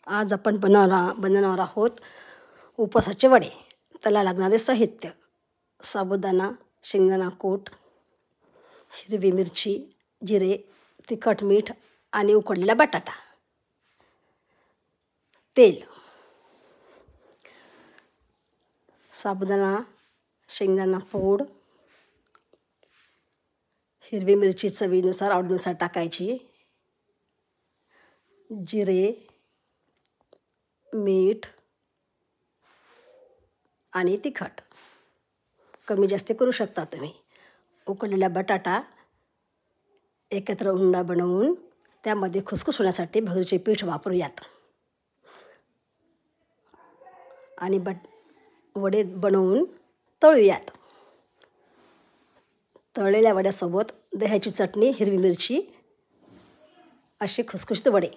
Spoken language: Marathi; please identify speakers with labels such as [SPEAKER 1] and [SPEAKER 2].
[SPEAKER 1] आज आपण बनवणार आहोत उपवासाचे वडे. त्याला लागणारे साहित्य: साबुदाणा, शेंगदाणा कूट, हिरवी मिरची, जिरे, तिखट, मीठ आणि उकडलेला बटाटा. तेल: साबुदाणा, शेंगदाणा पूड, हिरवी मिरची चवीनुसार आवडीनुसार टाकायची, जिरे, मीठ आणि तिखट कमी जास्त करू शकता तुम्ही. उकडलेला बटाटा एकत्र उंडा बनवून त्यामध्ये खुसखुस होण्यासाठी भगरीचे पीठ वापरूयात आणि वडे बनवून तळूयात. तळलेल्या वड्यासोबत दह्याची चटणी, हिरवी मिरची असे खुसखुशीत वडे.